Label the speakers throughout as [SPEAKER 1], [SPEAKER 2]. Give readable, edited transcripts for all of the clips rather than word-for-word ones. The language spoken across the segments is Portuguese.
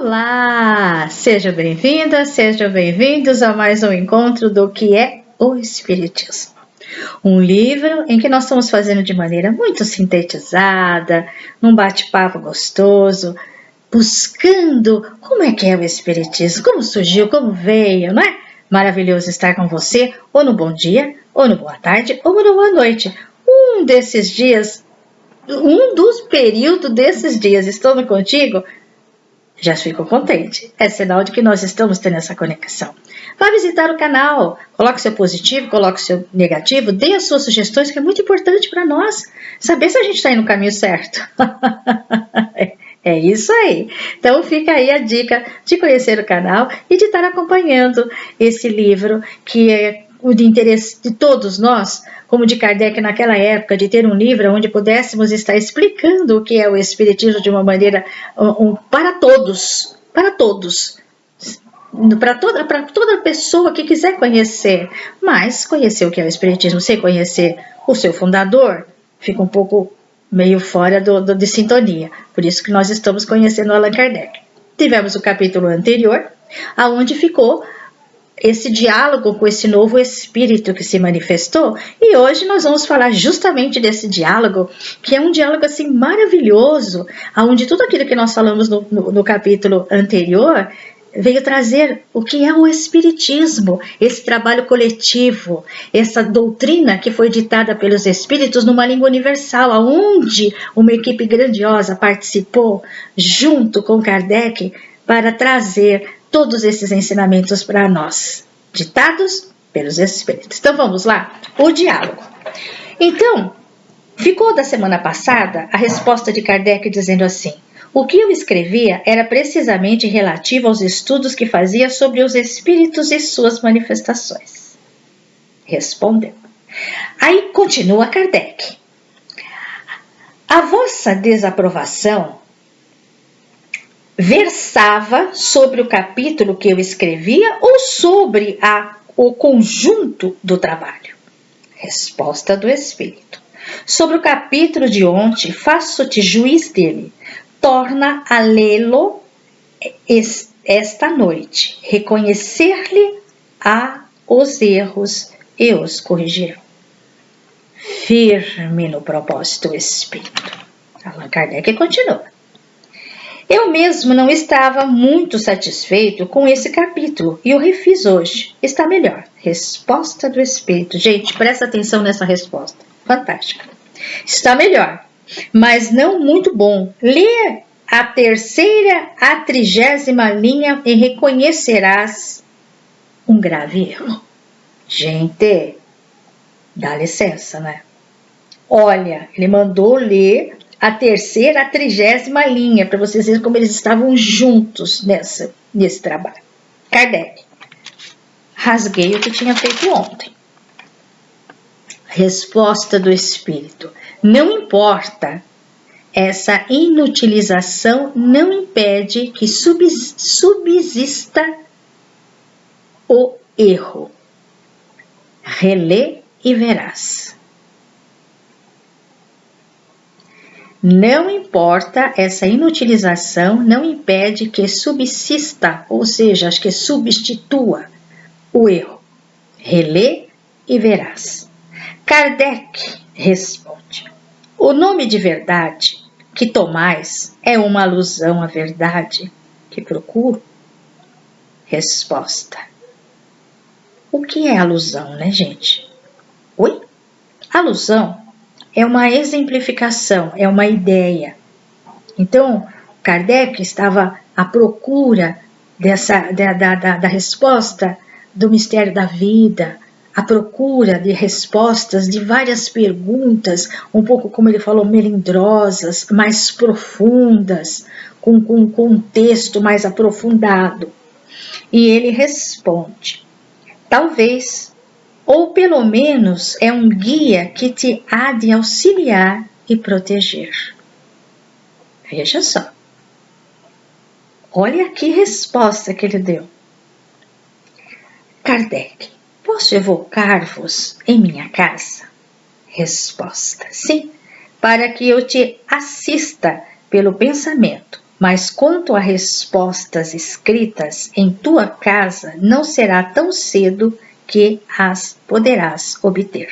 [SPEAKER 1] Olá! Sejam bem-vindas, sejam bem-vindos a mais um encontro do que é o Espiritismo. Um livro em que nós estamos fazendo de maneira muito sintetizada, num bate-papo gostoso, buscando como é que é o Espiritismo, como surgiu, como veio, não é? Maravilhoso estar com você, ou no bom dia, ou no boa tarde, ou no boa noite. Um desses dias, um dos períodos desses dias, estando contigo, já fico contente. É sinal de que nós estamos tendo essa conexão. Vá visitar o canal, coloque seu positivo, coloque seu negativo, dê as suas sugestões, que é muito importante para nós saber se a gente está indo no caminho certo. É isso aí. Então fica aí a dica de conhecer o canal e de estar acompanhando esse livro que é o de interesse de todos nós, como de Kardec naquela época, de ter um livro onde pudéssemos estar explicando o que é o Espiritismo de uma maneira para todos, para toda pessoa que quiser conhecer, mas conhecer o que é o Espiritismo sem conhecer o seu fundador, fica um pouco meio fora de sintonia. Por isso que nós estamos conhecendo Allan Kardec. Tivemos o capítulo anterior, aonde ficou esse diálogo com esse novo espírito que se manifestou, e hoje nós vamos falar justamente desse diálogo, que é um diálogo assim maravilhoso, onde tudo aquilo que nós falamos no capítulo anterior veio trazer o que é o Espiritismo, esse trabalho coletivo, essa doutrina que foi ditada pelos espíritos numa língua universal, onde uma equipe grandiosa participou junto com Kardec para trazer todos esses ensinamentos para nós, ditados pelos espíritos. Então vamos lá, o diálogo. Então, ficou da semana passada a resposta de Kardec dizendo assim: o que eu escrevia era precisamente relativo aos estudos que fazia sobre os espíritos e suas manifestações. Respondeu. Aí continua Kardec. A vossa desaprovação versava sobre o capítulo que eu escrevia ou sobre o conjunto do trabalho? Resposta do Espírito. Sobre o capítulo de ontem, faço-te juiz dele. Torna a lê-lo esta noite, reconhecer-lhe os erros e os corrigirão. Firme no propósito Espírito. Allan Kardec continua. Eu mesmo não estava muito satisfeito com esse capítulo e o refiz hoje. Está melhor. Resposta do Espírito. Gente, presta atenção nessa resposta. Fantástica. Está melhor, mas não muito bom. Lê a terceira à 30ª linha e reconhecerás um grave erro. Gente, dá licença, né? Olha, ele mandou ler a terceira à 30ª linha, para vocês verem como eles estavam juntos nesse trabalho. Kardec. Rasguei o que tinha feito ontem. Resposta do Espírito. Não importa, essa inutilização não impede que subsista o erro. Relê e verás. Não importa, essa inutilização não impede que subsista, ou seja, que substitua o erro. Relê e verás. Kardec responde: o nome de verdade que tomais é uma alusão à verdade que procuro? Resposta: o que é alusão, né, gente? Oi? Alusão é uma exemplificação, é uma ideia. Então, Kardec estava à procura da resposta do mistério da vida, à procura de respostas de várias perguntas, um pouco como ele falou, melindrosas, mais profundas, com um texto mais aprofundado. E ele responde: talvez, ou pelo menos é um guia que te há de auxiliar e proteger. Veja só. Olha que resposta que ele deu. Kardec: posso evocar-vos em minha casa? Resposta: sim, para que eu te assista pelo pensamento Mas quanto a respostas escritas em tua casa, não será tão cedo que as poderás obter.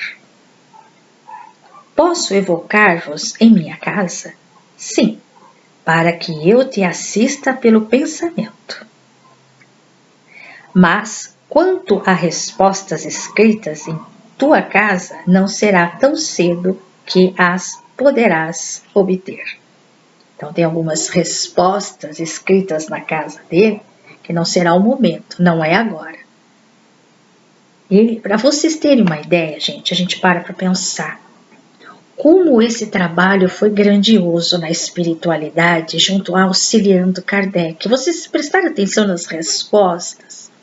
[SPEAKER 1] Posso evocar-vos em minha casa? Sim, para que eu te assista pelo pensamento. Mas quanto a respostas escritas em tua casa, não será tão cedo que as poderás obter. Então tem algumas respostas escritas na casa dele, que não será o momento, não é agora. E para vocês terem uma ideia, gente, a gente para pensar como esse trabalho foi grandioso na espiritualidade, junto auxiliando Kardec. Vocês prestaram atenção nas respostas?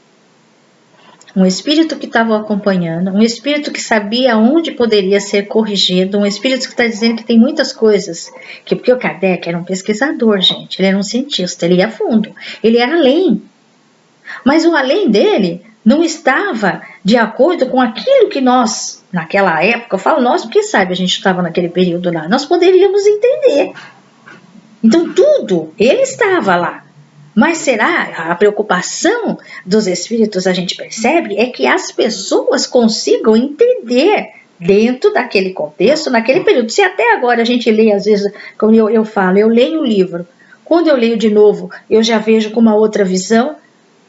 [SPEAKER 1] Um espírito que estava acompanhando, um espírito que sabia onde poderia ser corrigido, um espírito que está dizendo que tem muitas coisas, porque o Kardec era um pesquisador, gente, ele era um cientista, ele ia a fundo, ele era além. Mas o além dele não estava de acordo com aquilo que nós, naquela época, eu falo nós porque sabe, a gente estava naquele período lá, nós poderíamos entender. Então tudo, ele estava lá. Mas será a preocupação dos espíritos, a gente percebe, é que as pessoas consigam entender dentro daquele contexto, naquele período. Se até agora a gente lê, às vezes, como eu falo, eu leio o livro, quando eu leio de novo, eu já vejo com uma outra visão,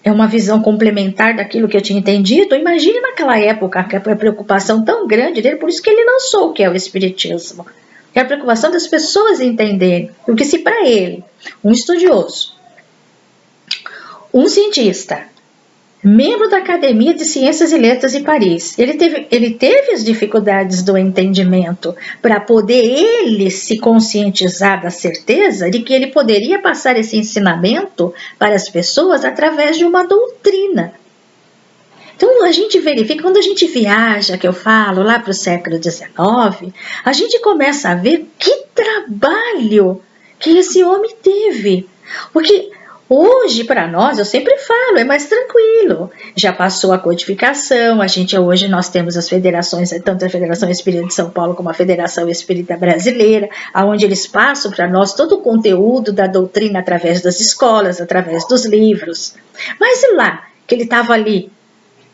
[SPEAKER 1] é uma visão complementar daquilo que eu tinha entendido. Imagine naquela época a preocupação tão grande dele, por isso que ele lançou o que é o Espiritismo. É a preocupação das pessoas entenderem, porque se para ele, um estudioso, um cientista, membro da Academia de Ciências e Letras de Paris, ele teve as dificuldades do entendimento para poder ele se conscientizar da certeza de que ele poderia passar esse ensinamento para as pessoas através de uma doutrina. Então a gente verifica, quando a gente viaja, que eu falo, lá para o século XIX, a gente começa a ver que trabalho que esse homem teve. Porque hoje, para nós, eu sempre falo, é mais tranquilo. Já passou a codificação, hoje nós temos as federações, tanto a Federação Espírita de São Paulo como a Federação Espírita Brasileira, onde eles passam para nós todo o conteúdo da doutrina através das escolas, através dos livros. Mas e lá, que ele estava ali,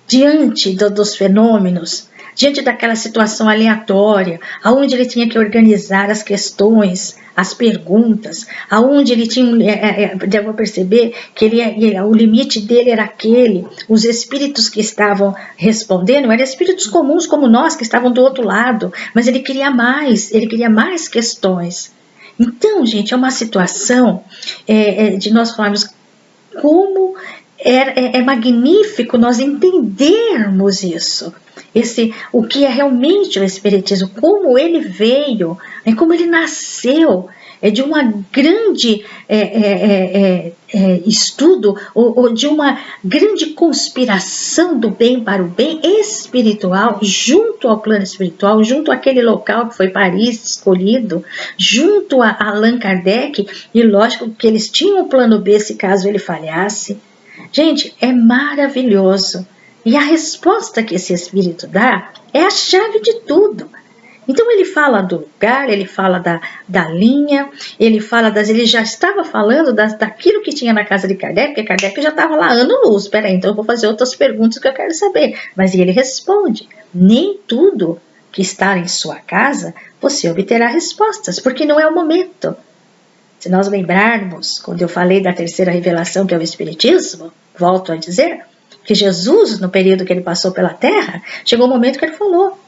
[SPEAKER 1] diante dos fenômenos, diante daquela situação aleatória, aonde ele tinha que organizar as questões, as perguntas, aonde ele tinha, devo perceber que o limite dele era aquele, os espíritos que estavam respondendo eram espíritos comuns como nós, que estavam do outro lado, mas ele queria mais questões. Então, gente, é uma situação de nós falarmos como é magnífico nós entendermos isso. O que é realmente o Espiritismo, como ele veio, como ele nasceu, de uma grande estudo, ou de uma grande conspiração do bem para o bem espiritual, junto ao plano espiritual, junto àquele local que foi Paris escolhido, junto a Allan Kardec, e lógico que eles tinham um plano B se caso ele falhasse. Gente, é maravilhoso. E a resposta que esse espírito dá é a chave de tudo. Então ele fala do lugar, ele fala da linha, ele já estava falando daquilo que tinha na casa de Kardec, porque Kardec já estava lá ano-luz. Peraí, então eu vou fazer outras perguntas que eu quero saber. Mas ele responde, nem tudo que está em sua casa você obterá respostas, porque não é o momento. Se nós lembrarmos, quando eu falei da terceira revelação, que é o Espiritismo, volto a dizer, que Jesus, no período que ele passou pela Terra, chegou um momento que ele falou,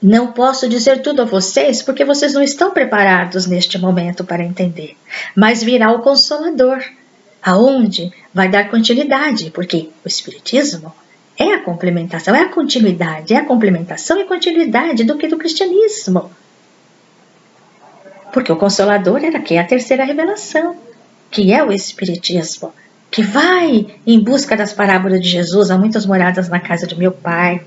[SPEAKER 1] não posso dizer tudo a vocês, porque vocês não estão preparados neste momento para entender, mas virá o Consolador, aonde vai dar continuidade, porque o Espiritismo é a complementação, é a continuidade, é a complementação e continuidade do cristianismo. Porque o Consolador era que é a terceira revelação, que é o Espiritismo, que vai em busca das parábolas de Jesus. Há muitas moradas na casa de meu Pai.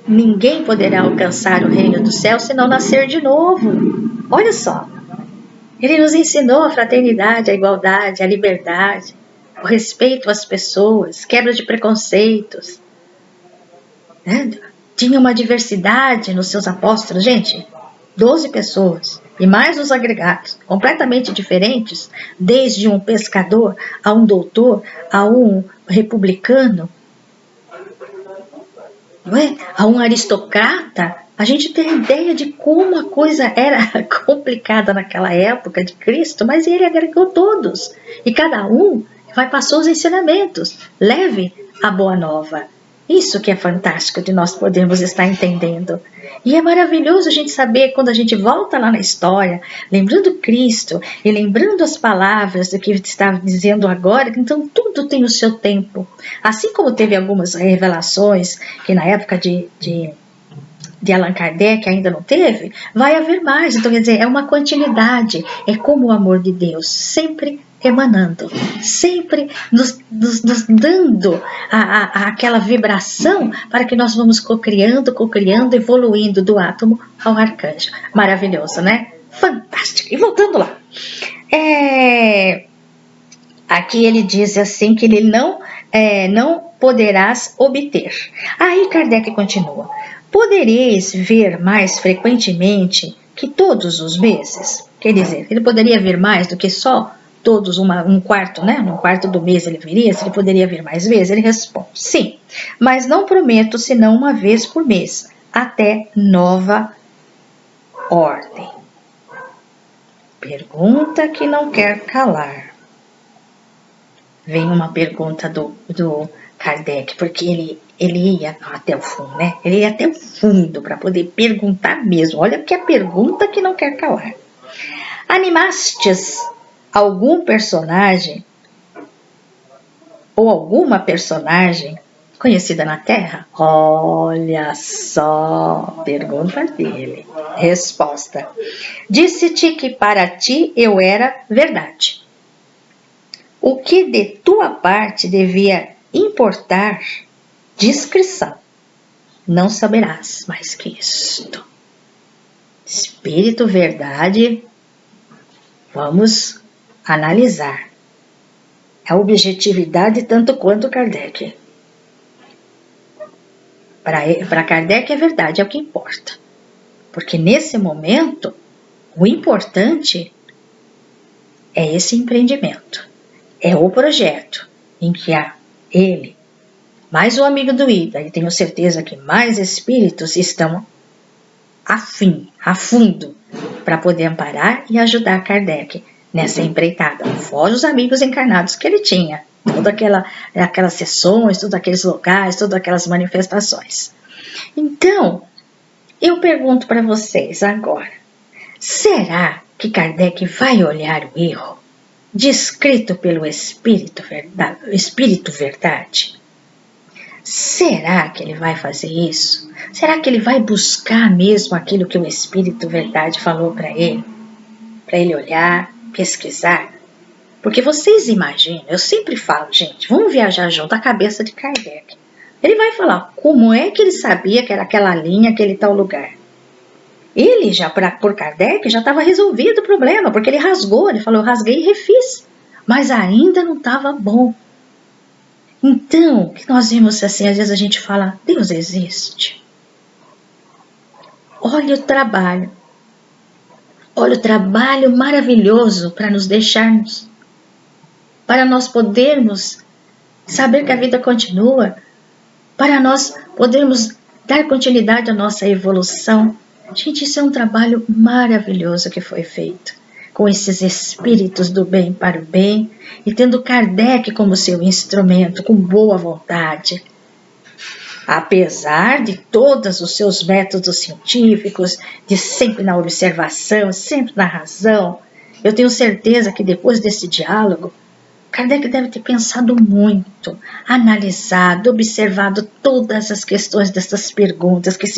[SPEAKER 1] Ninguém poderá alcançar o reino do céu se não nascer de novo. Olha só, ele nos ensinou a fraternidade, a igualdade, a liberdade, o respeito às pessoas, quebra de preconceitos. Tinha uma diversidade nos seus apóstolos, gente, 12 pessoas. e mais os agregados, completamente diferentes, desde um pescador a um doutor, a um republicano, não é? A um aristocrata, a gente tem ideia de como a coisa era complicada naquela época de Cristo, mas ele agregou todos, e cada um vai passar os ensinamentos. Leve a boa nova. Isso que é fantástico de nós podermos estar entendendo. E é maravilhoso a gente saber, quando a gente volta lá na história, lembrando Cristo e lembrando as palavras do que está dizendo agora, então tudo tem o seu tempo. Assim como teve algumas revelações que na época de Allan Kardec ainda não teve, vai haver mais. Então, quer dizer, é uma continuidade. É como o amor de Deus, sempre emanando, sempre nos dando aquela vibração para que nós vamos cocriando, evoluindo do átomo ao arcanjo. Maravilhoso, né? Fantástico. E voltando lá. Aqui ele diz assim que ele não poderás obter. Aí Kardec continua. Podereis ver mais frequentemente que todos os meses? Quer dizer, ele poderia vir mais do que só todos um quarto, né? Um quarto do mês ele viria, se ele poderia vir mais vezes? Ele responde, sim, mas não prometo senão uma vez por mês, até nova ordem. Pergunta que não quer calar. Vem uma pergunta do Kardec, porque ele ia até o fundo, né? Ele ia até o fundo para poder perguntar mesmo. Olha que é a pergunta que não quer calar. Animastes algum personagem ou alguma personagem conhecida na Terra? Olha só, pergunta dele. Resposta. Disse-te que para ti eu era verdade. O que de tua parte devia importar discrição, não saberás mais que isto. Espírito, verdade, vamos analisar. A objetividade tanto quanto Kardec. Para Kardec é verdade, é o que importa. Porque nesse momento, o importante é esse empreendimento. É o projeto em que há ele, mais o amigo do Ida, e tenho certeza que mais espíritos estão a fundo, para poder amparar e ajudar Kardec nessa empreitada, fora os amigos encarnados que ele tinha, todas aquelas sessões, todos aqueles locais, todas aquelas manifestações. Então, eu pergunto para vocês agora, será que Kardec vai olhar o erro descrito pelo Espírito Verdade? Será que ele vai fazer isso? Será que ele vai buscar mesmo aquilo que o Espírito Verdade falou para ele? Para ele olhar, pesquisar? Porque vocês imaginam, eu sempre falo, gente, vamos viajar junto à cabeça de Kardec. Ele vai falar como é que ele sabia que era aquela linha, aquele tal lugar. Ele já, por Kardec, já estava resolvido o problema, porque ele rasgou, ele falou, eu rasguei e refiz, mas ainda não estava bom. Então, que nós vimos assim, às vezes a gente fala, Deus existe. Olha o trabalho maravilhoso para nos deixarmos, para nós podermos saber que a vida continua, para nós podermos dar continuidade à nossa evolução. Gente, isso é um trabalho maravilhoso que foi feito, com esses espíritos do bem para o bem, e tendo Kardec como seu instrumento, com boa vontade. Apesar de todos os seus métodos científicos, de sempre na observação, sempre na razão, eu tenho certeza que depois desse diálogo, Kardec deve ter pensado muito, analisado, observado todas as questões dessas perguntas, que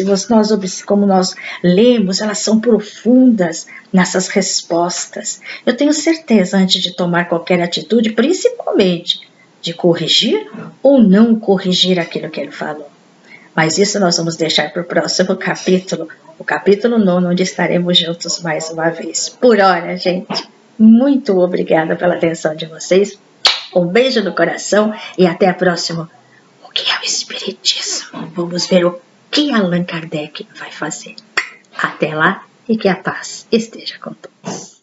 [SPEAKER 1] como nós lemos, elas são profundas nessas respostas. Eu tenho certeza, antes de tomar qualquer atitude, principalmente de corrigir ou não corrigir aquilo que ele falou. Mas isso nós vamos deixar para o próximo capítulo, o capítulo 9, onde estaremos juntos mais uma vez. Por hora, gente, muito obrigada pela atenção de vocês. Um beijo no coração e até a próxima. O que é o Espiritismo? Vamos ver o que Allan Kardec vai fazer. Até lá. e que a paz esteja com todos.